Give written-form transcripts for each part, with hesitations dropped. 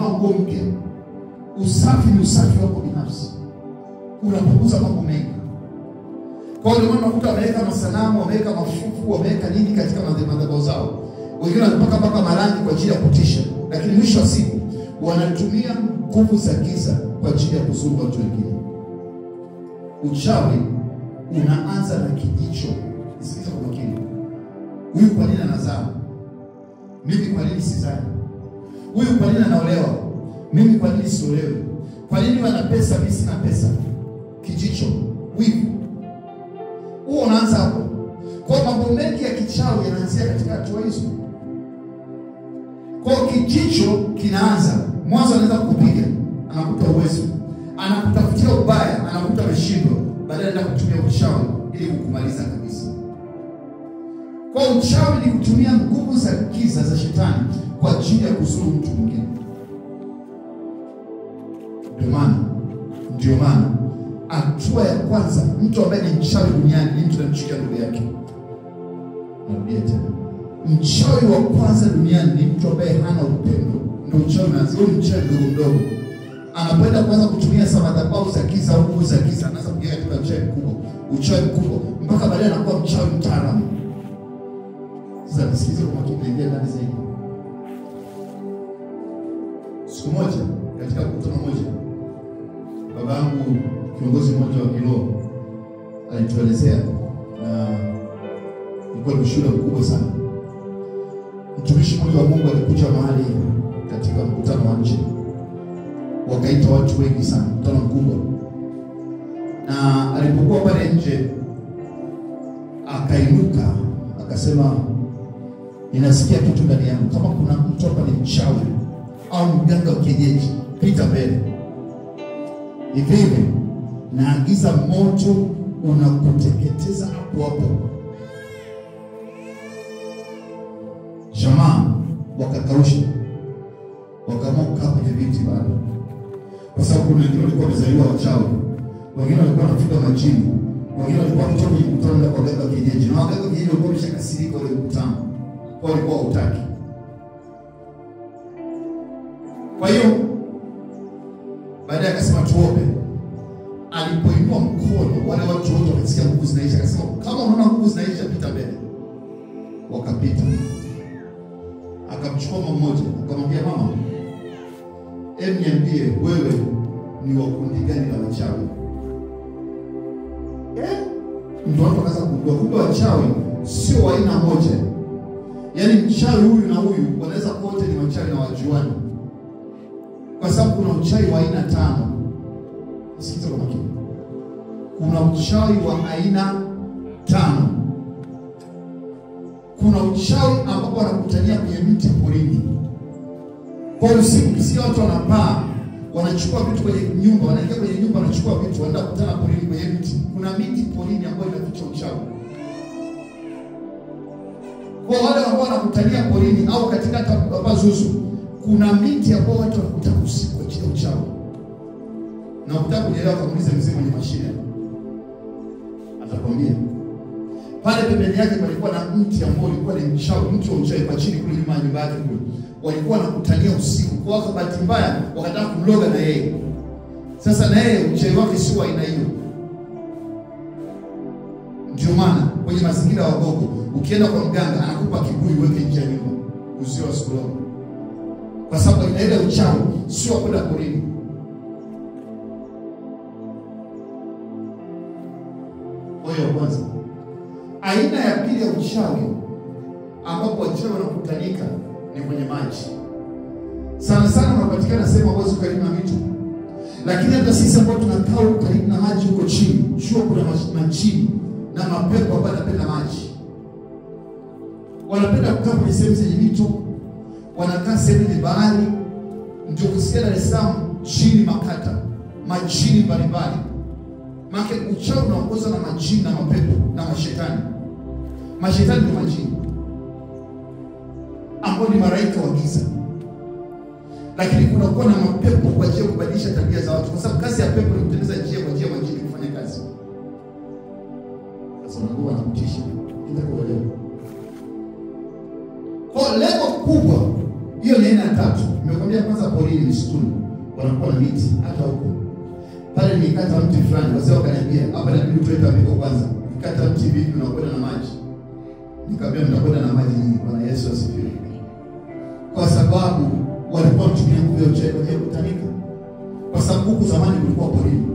unavaa nguo mpya. Usafi ni usafi wako binafsi. Unapunguza mambo mengi. Kwa hiyo ndio unakuta wameweka masanamu, wameweka mafufu, wameweka nini katika madhabahu zao. Wengine wanapaka marangi kwa ajili ya kutisha, lakini mwisho wa siku wanatumia nguvu za giza kwa ajili ya kuzuru watu wengine. Uchawi unaanza na kijicho. Sikiza kwa makini. Huyu kwa nini anazaa? Mimi kwa nini sizai? Huyu kwa nini anaolewa? Mimi kwa nini siolewi? Kwa nini wana pesa, mimi sina pesa? Kijicho, wivu. Huo unaanza hapo. Kwa mambo mengi ya kichawi yanaanzia katika hatua hizo. Kwa kijicho kinaanza, mwanzo anaweza kukupiga, anakuta uwezo, anakutafutia ubaya, anakuta umeshindwa, baadaye anaenda kutumia uchawi ili kukumaliza kabisa. Kwa uchawi ni kutumia nguvu za giza za shetani kwa ajili ya kuzuru mtu mwingine. Ndio maana hatua ya kwanza, mtu ambaye ni mchawi duniani ni mtu anamchukia ndugu yake. Narudia tena. Mchawi wa kwanza duniani ni mtu ambaye hana upendo. Ndio uchawi unaanza. Huyo mchawi mdogo anapoenda kuanza kutumia madhabahu za giza au nguvu za giza, anaanza kuingia katika uchawi mkubwa mpaka baadaye anakuwa mchawi mtaalamu. Sasa nisikize kwa makini, naingia ndani zaidi. Siku moja katika mkutano mmoja, babangu kiongozi mmoja wa kiroho alituelezea, na ilikuwa ni ushuhuda mkubwa sana. Mtumishi mmoja wa Mungu alikuja mahali katika mkutano wa nje, wakaita watu wengi sana, mkutano mkubwa. Na alipokuwa pale nje akainuka akasema, ninasikia kitu ndani yangu, kama kuna mtu hapa ni mchawi au mganga wa kienyeji, pita mbele. Hivi naagiza moto unakuteketeza hapo hapo. Jamaa wakakausha, wakaamua kukaa kwenye viti bado, kwa sababu kuna wengine walikuwa wamezaliwa wachawi, wengine walikuwa wanafuga majini, wengine walikuwa kutoka kwenye mkutano wa waganga wa kienyeji, na waganga wa kienyeji walikuwa wameshakasirika wale mkutano, kwa walikuwa hawataki. Kwa hiyo baadaye akasema tuombe. Alipoinua mkono, wale watu wote wakasikia nguvu zinaisha, akasema kama unaona nguvu zinaisha, pita mbele. Wakapita. Akamchukua mama mmoja, akamwambia, mama, niambie wewe ni wa kundi gani la wachawi? Ndio watu wakaanza kujua kumbe wachawi sio wa aina moja. Yaani mchawi huyu na huyu wanaweza wote ni wachawi na wajuani. Kwa sababu kuna uchawi wa aina 5. Sikiza kwa makini. Kuna uchawi wa aina 5. Kuna uchawi ambapo wanakutania kwenye mti porini. Kwa usiku kisikia watu wanapaa, wanachukua vitu kwenye nyumba, wanaingia kwenye nyumba, wanachukua vitu, wanaenda kukutana porini kwenye mti. Kuna miti porini ambayo inaficha uchawi. Kwa wale ambao wanakutania porini au katika hapa Zuzu, kuna miti ambayo watu wanakutana usiku kwa ajili ya uchawi. Na ukitaka kuelewa, kamuulize mzee mwenye mashine, atakwambia. Pale pembeni yake palikuwa na mti ambao ulikuwa ni mchawi, mti wa uchawi kwa chini kule nyuma ya nyumba yake kule. Walikuwa wanakutania usiku. Kwa bahati mbaya wakataka kumloga na yeye. Sasa na yeye uchawi wake sio aina hiyo. Ndio maana kwenye mazingira ya Wagogo, ukienda kwa mganga anakupa kibuyu uweke nje ya nyumba, usio asikuloga. Kwa sababu ina ile uchawi sio kwenda porini. Oyo kwanza. Aina ya pili ya uchawi ambapo wachawi wanakutanika ni kwenye maji. Sana sana unapatikana sehemu ambazo karibu na mito. Lakini hata sisi ambao tunakaa karibu na maji huko chini, jua kuna majini na mapepo ambayo yanapenda maji. Wanapenda kukaa kwenye sehemu zenye mito, wanakaa sehemu zenye bahari. Ndio kusikia Dar es Salaam chini Makata, majini mbalimbali. Maana uchawi unaongozwa na majini na mapepo na mashetani. Mashetani ni majini ambao ni malaika wa giza. Lakini kuna kuwa na mapepo kwa ajili ya kubadilisha tabia za watu, kwa sababu kazi ya pepo ni kutengeneza njia kwa ajili ya majini kufanya kazi. Sasa Mungu anakutisha ili kuelewa. Kwa lengo kubwa hiyo ni aina ya 3. Nimekwambia kwanza kwanza porini msituni wanakuwa na miti hata huko. Pale nikata mti fulani, wazee wakaniambia hapa inabidi tuweke ambiko kwanza. Nikata mti vipi unakwenda na maji? Nikamwambia mtakwenda na maji nyingi. Bwana Yesu asifiwe. Kwa sababu walikuwa mtumia nguvu ya uchawi kwa ajili ya kutanika. Kwa sababu huko zamani kulikuwa porini.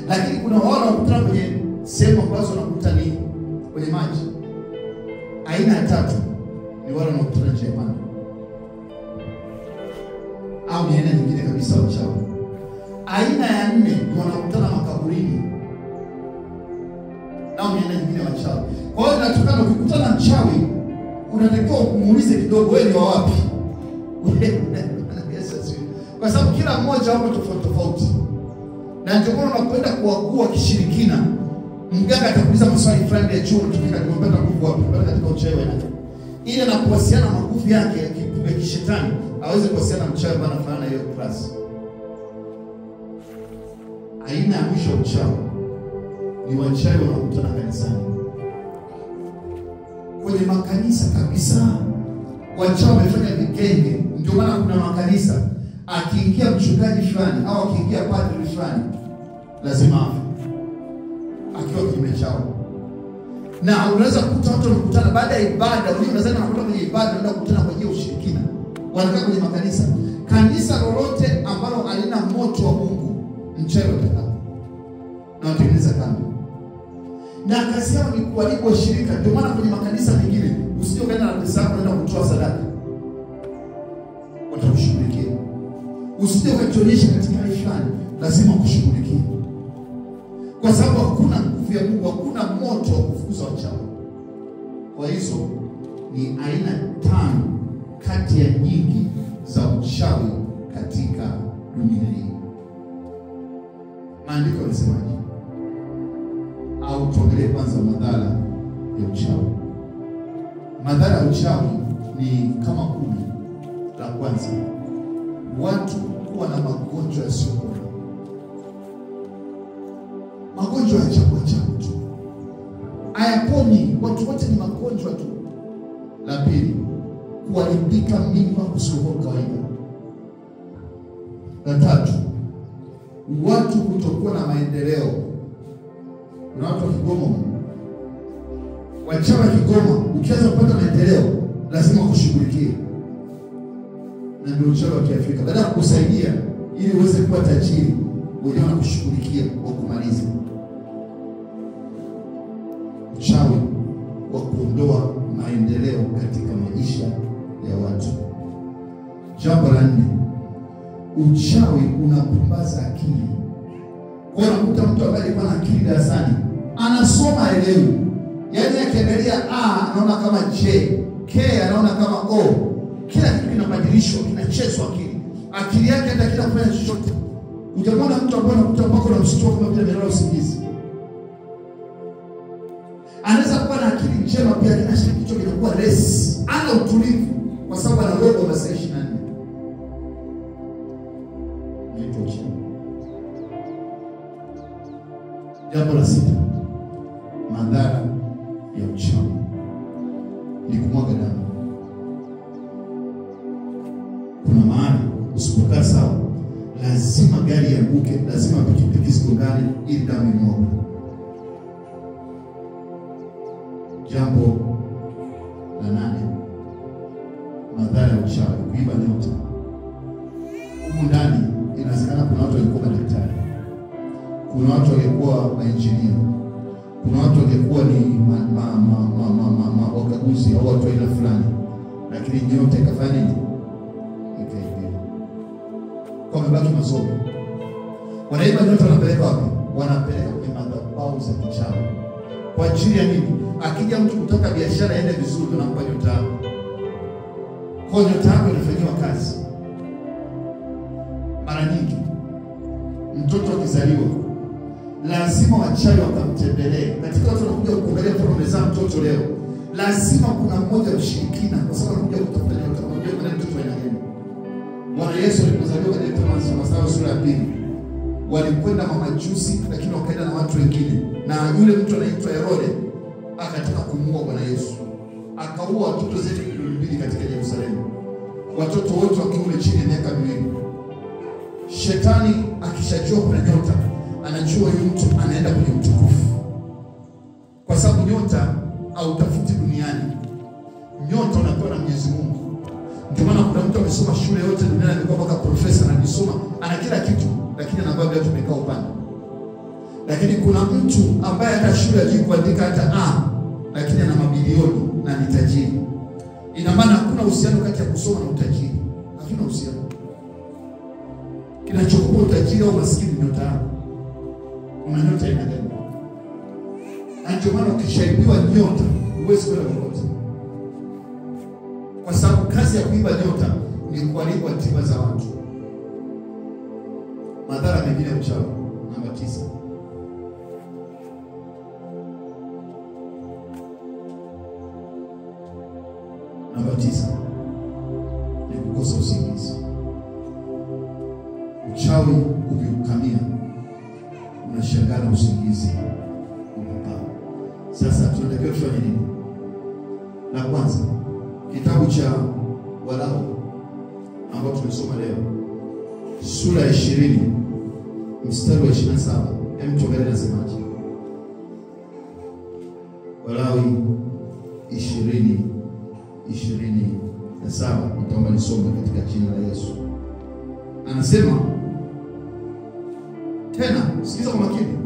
Lakini kuna wale wanakutana kwenye sehemu ambazo wanakuta ni kwenye maji. Aina ya tatu ni wale wanaokutana nje ya panda. Au ni aina nyingine kabisa ya uchawi. Aina ya nne ni wanakutana makaburini. Au ni aina nyingine ya uchawi. Kwa hiyo tunatokana ukikutana mchawi unatakiwa kumuulize kidogo wewe ni wa wapi? Kwa sababu kila mmoja wao tofauti tofauti. Na ndio maana unapoenda kuagua kishirikina, mganga atakuuliza maswali fulani ya chuo tukika nimepata nguvu wapi katika uchawi wao. Ili anapohusiana na nguvu yake ya kishetani aweze kuhusiana na mchawi bana fulani hiyo class. Aina ya mwisho uchawi ni wachawi wanaokutana kanisani. Kwenye makanisa kabisa wachawi wamefanya vigenge. Ndio maana kuna makanisa akiingia mchungaji fulani au akiingia padri fulani lazima afe akiwa kinyume chao. Na unaweza kukuta watu wanakutana baada ya ibada, wengine unaweza kukuta kwenye ibada wanaenda kukutana kwa ajili ya ushirikina. Wanakaa kwenye makanisa. Kanisa lolote ambalo halina moto wa Mungu, mchawi atakaa. Na watengeneza kambi. Na kazi yao ni kuharibu washirika. Ndio maana kwenye makanisa mengine usije ukaenda na pesa yako unaenda kutoa sadaka. Watakushughulikia. Usije ukajionyesha katika hali fulani, lazima kushughulikia. Kwa sababu hakuna nguvu ya Mungu, hakuna moto wa kufukuza wachawi. Kwa hizo ni aina 5 kati ya nyingi za uchawi katika dunia hii. Maandiko yanasemaje? Au tuangalie kwanza madhara ya uchawi. Madhara ya uchawi ni kama 10. La kwanza, watu kuwa na magonjwa yasiyopona. Magonjwa ya chakula tu hayaponi, watu wote ni magonjwa tu. La pili, kuharibika mimba kusiko kawaida. La tatu, watu kutokuwa na maendeleo. Kuna watu wa Kigoma, wachawi Kigoma, ukianza kupata maendeleo lazima kushughulikie. Na ndio uchawi wa Kiafrika, baada ya kukusaidia ili uweze kuwa tajiri, wewe unakushughulikia kwa kumaliza. Uchawi wa kuondoa maendeleo katika maisha ya watu. Jambo la 4, uchawi unapumbaza akili. Kwa hiyo unakuta mtu ambaye alikuwa na akili darasani anasoma elewi. Yaani akiangalia A anaona kama J, K anaona kama O. Kila kitu kinabadilishwa, kinachezwa akili. Akili yake hata kila kufanya chochote. Ujamwona mtu ambaye anakuta mpaka na mshtuko kama vile amelala usingizi. Anaweza kuwa na akili njema pia, lakini kichwa kinakuwa resi. Ana utulivu kwa sababu ana roho masaa 24. Jambo la 6, madhara ya uchawi ni kumwaga damu. Kuna mahali usipokaa sawa, lazima gari ianguke, lazima pikipiki zigongane ili damu imwage. Jambo la 8, madhara ya uchawi, kuiba nyota. Huko ndani inawezekana kuna watu walikuwa madaktari, kuna watu walikuwa maengineer, kuna watu walikuwa ni wakaguzi au watu aina fulani, lakini nyota ikafanya nini? Ikaibiwa. Kwa mabaki masomo. Wanaiba nyota, wanapeleka wapi? Wanapeleka kwenye madhabahu za kichawi. Kwa ajili ya nini? Akija mtu kutaka biashara iende vizuri, unampa nyota. Kwa nyota yako inafanywa kazi. Mara nyingi mtoto akizaliwa lazima wachawi wakamtembelee. Katika watu wanakuja kuangalia mtoto amezaa mtoto leo, lazima kuna mmoja mshirikina, kwa sababu anakuja kutafuta nyota, anakuja kwa mtoto wa nani. Bwana Yesu alipozaliwa katika Mathayo sura ya 2, walikwenda mamajusi, lakini wakaenda na watu wengine, na yule mtu anaitwa Herode akataka kumuua Bwana Yesu. Akaua watoto zetu 2 katika Yerusalemu. watoto wote wakiwa chini ya miaka 2. Shetani akishajua kuna nyota, anajua huyu mtu anaenda kwenye utukufu. Kwa sababu nyota hautafuti duniani. Nyota unapewa na Mwenyezi Mungu. Ndio maana kuna mtu amesoma shule yote duniani, amekuwa mpaka profesa, anajisoma, ana kila kitu, lakini anakuwa bila tumekaa upande. Lakini kuna mtu ambaye hata shule hajui kuandika hata A, lakini ana mabilioni na ni tajiri. Ina maana hakuna uhusiano kati ya kusoma na utajiri. Hakuna uhusiano. Kinachokupa utajiri au maskini nyota yako. Una nyota ina gani? Na ndio maana ukishaibiwa nyota, huwezi kwenda popote. Kwa sababu kazi ya kuiba nyota ni kuharibu hatima za watu. Madhara mengine ya uchawi. Namba 9. Namba 9 ni kukosa usingizi. Uchawi ukiukamia, unashangaa na usingizi unapaa. Sasa tunatakiwa tufanye nini? La kwanza, kitabu cha Walawi ambao tumesoma leo, sura ya 20 mstari wa 27. Hebu tuangalie nasemaje. Walawi 20:27. Nitaomba nisome katika jina la Yesu. Anasema tena, sikiza kwa makini.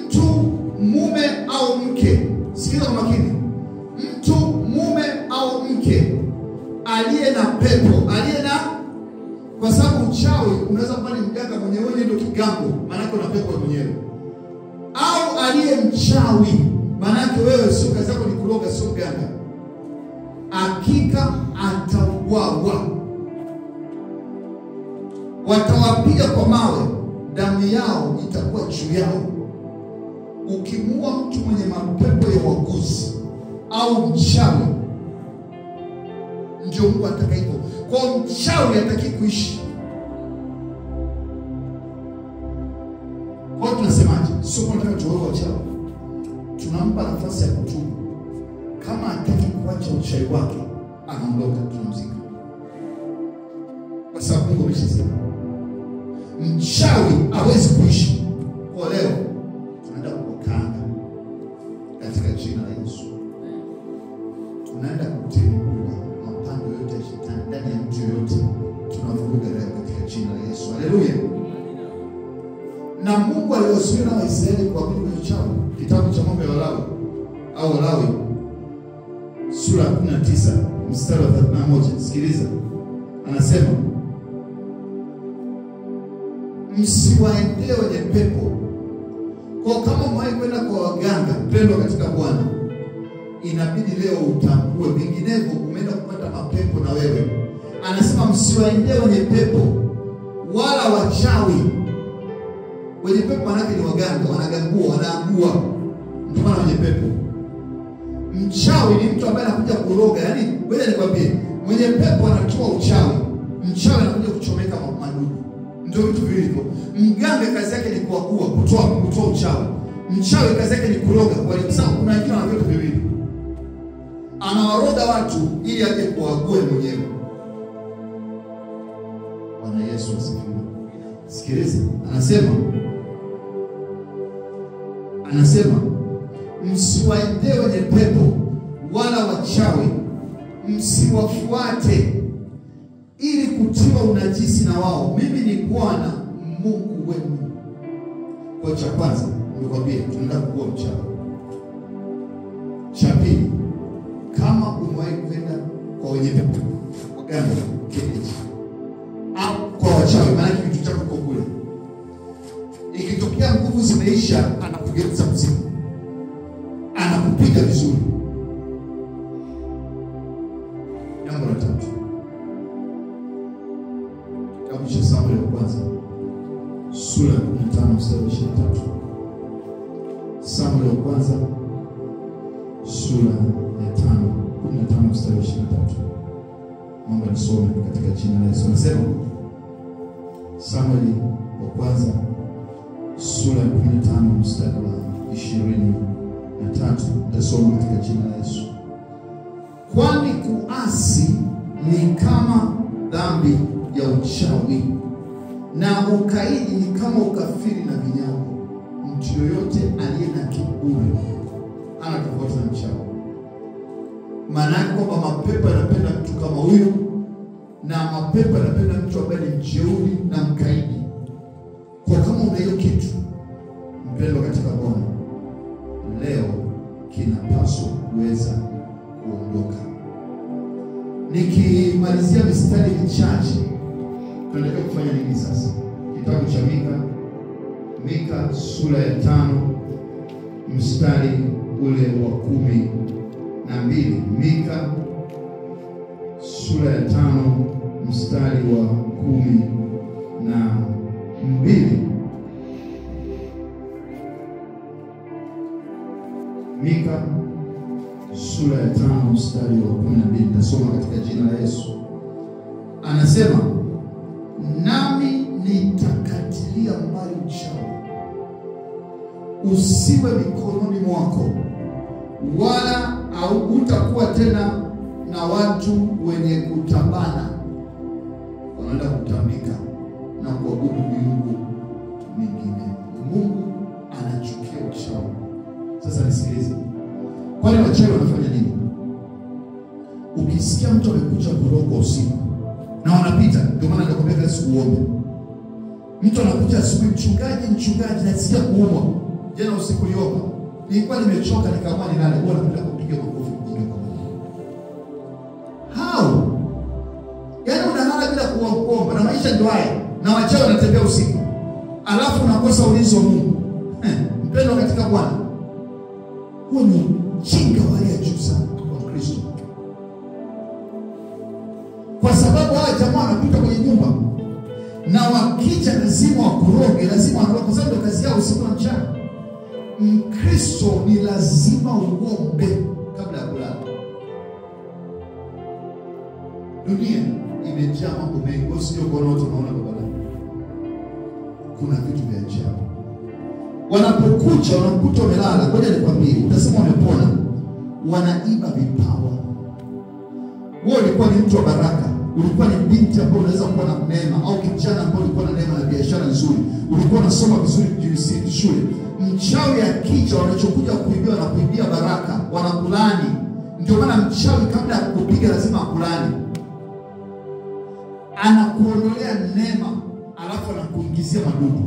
Mtu mume au mke, sikiza kwa makini. Mtu mume au mke aliye na pepo, aliye na, kwa sababu uchawi unaweza kuwa ni mganga mwenyewe ndio kigango, maana yake una pepo mwenyewe. Au aliye mchawi, maana yake wewe sio kazi yako ni kuroga, sio mganga. Hakika atauawa. Watawapiga kwa mawe, damu yao itakuwa juu yao. Ukimua mtu mwenye mapepo ya waguzi au mchawi, ndio Mungu ataka hivyo. Kwa mchawi hataki kuishi. Kwa tunasemaje? Sio tunataka tuoe wachawi. Tunampa nafasi ya kutubu. Kama hataki kuacha uchawi wake, anaondoka, tunamzika. Kwa sababu Mungu ameshasema mchawi hawezi kuishi. Kwa leo tunaenda kukanga katika jina la Yesu. Tunaenda kutimua mapando yote ya shetani ndani ya mtu yote. Tunavuruga leo katika jina la Yesu. Haleluya. Na Mungu aliwazuia na Waisraeli kuabudu uchawi. Kitabu cha Mambo ya Walawi au Walawi sura 19 mstari wa 31. Sikiliza. Anasema, msiwaendee wenye pepo. Kwa kama mwahi kwenda kwa waganga, pendwa katika Bwana, inabidi leo utambue, vinginevyo umeenda kupata mapepo na wewe. Anasema msiwaendee wenye pepo wala wachawi. Wenye pepo manake ni waganga, wanagangua, wanaangua. Ndio maana wenye pepo. Mchawi ni mtu ambaye anakuja kuroga. Yaani wewe nikwambie, mwenye pepo anatoa uchawi, mchawi anakuja kuchomeka madudu. Ndio vitu viwili. Mganga kazi yake ni kuagua, kutoa uchawi. Mchawi kazi yake ni kuroga. Kwa sababu kuna wengine wana vitu viwili. Anawaroga watu ili aje kuague mwenyewe. Bwana Yesu asifiwe. Sikiliza, anasema msiwaendee wenye pepo wala wachawi, msiwafuate ili kutiwa unajisi na wao. Mimi ni Bwana Mungu wenu. Kwa cha kwanza nimekwambia tunaenda kuwa mchawi. Cha pili, kama umewahi kwenda kwa wenye pepo, waganga, kienyeji au kwa wachawi, maana kitu chako kwa kule, ikitokea nguvu zimeisha, anakugeuza mzimu, anakupiga vizuri. Jambo la tatu, kitabu cha Samueli wa kwanza sura ya 15 mstari wa 23. Samueli wa kwanza sura ya 15 mstari wa 23. Mungu nisome katika jina la Yesu. Anasema Samueli wa kwanza sura ya 15 mstari wa 23. Tasoma katika jina la Yesu. Kwani kuasi ni kama dhambi ya uchawi, na ukaidi ni kama ukafiri na vinyago. Mtu yoyote aliye na kiburi ana tofauti na mchawi. Maana yake kwamba mapepo yanapenda mtu kama huyu, na mapepo yanapenda mtu ambaye ni mjeuri na mkaidi. Kwa kama una hiyo kitu, mpendwa katika Bwana, leo kinapaswa kuweza kuondoka. Nikimalizia mistari michache, tunataka kufanya nini sasa? Kitabu cha Mika sura ya 5 mstari ule wa 12. Mika sura ya 5 mstari wa 12. Mika sura ya 5 mstari wa 12. Nasoma katika jina la Yesu. Anasema, nami nitakatilia mbali uchawi, usiwe mikononi mwako, wala utakuwa tena na watu wenye kutabana, wanaenda kutambika na kuabudu miungu mingine. Mungu anachukia uchawi. Sasa nisikilize, kwani wachawi wanafanya nini? Ukisikia mtu amekuja kuroga usiku na wanapita, ndio maana nakwambia kazi kuomba. Mtu anakuja asubuhi, mchungaji nasikia kuomba. Jana usiku liomba, nilikuwa nimechoka nikaamua nilale. Huwa napenda kupiga makofi mjinga kwa Mungu. Hao yaani unalala bila kuomba, na maisha ndio haya, na wachawi wanatembea usiku. Alafu unakosa ulinzi wa Mungu. Mpendwa katika Bwana, huo ni ujinga wa hali ya juu sana kwa Kristo. Kwa sababu hawa jamaa wanapita kwenye nyumba, na wakija lazima wakuroge, lazima wakuroge, kwa sababu kazi yao usiku na mchana. Mkristo ni lazima uombe kabla ya kulala. Dunia imejaa mambo mengi, usije kuona watu wanaona baba. Kuna vitu vya ajabu. Wanapokuja wanakuta umelala, ngoja nikwambie, utasema umepona. Wanaiba vipawa. Wewe ulikuwa ni mtu wa baraka, ulikuwa ni binti ambaye unaweza kuwa na neema, au kijana ambaye ulikuwa na neema na biashara nzuri, ulikuwa unasoma vizuri shule. Mchawi akija, wanachokuja kuibia na kuibia baraka, wanakulani. Ndio maana mchawi kabla ya kukupiga lazima akulani. Anakuondolea neema, alafu anakuingizia madudu.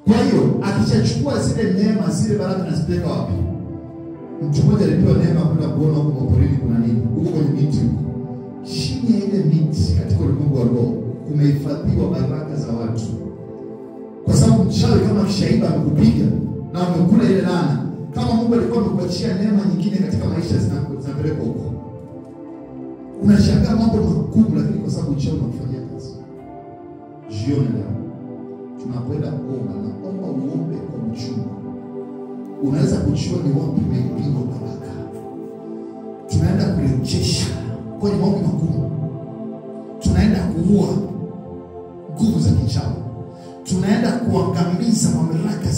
Kwa hiyo akichachukua zile neema, zile baraka, na zipeleka wapi? Mtu mmoja alipewa neema kwenda kuona huko porini kuna nini. Huko kwenye miti, chini ya ile miti, katika ulimwengu wa roho kumehifadhiwa baraka za watu. Kwa sababu mchawi kama kishaiba amekupiga na umekula ile laana, kama Mungu alikuwa amekuachia neema nyingine katika maisha, zinapeleka huko. Unashangaa mambo makubwa, lakini kwa sababu uchawi unafanyia kazi. Jioni leo tunakwenda kuomba, na omba uombe kwa uchungu. Unaweza kujua ni wapi umepigwa baraka. Tunaenda kurejesha kwenye mambo makubwa. Tunaenda kuua nguvu za kichawi. Tunaenda kuangamiza mamlaka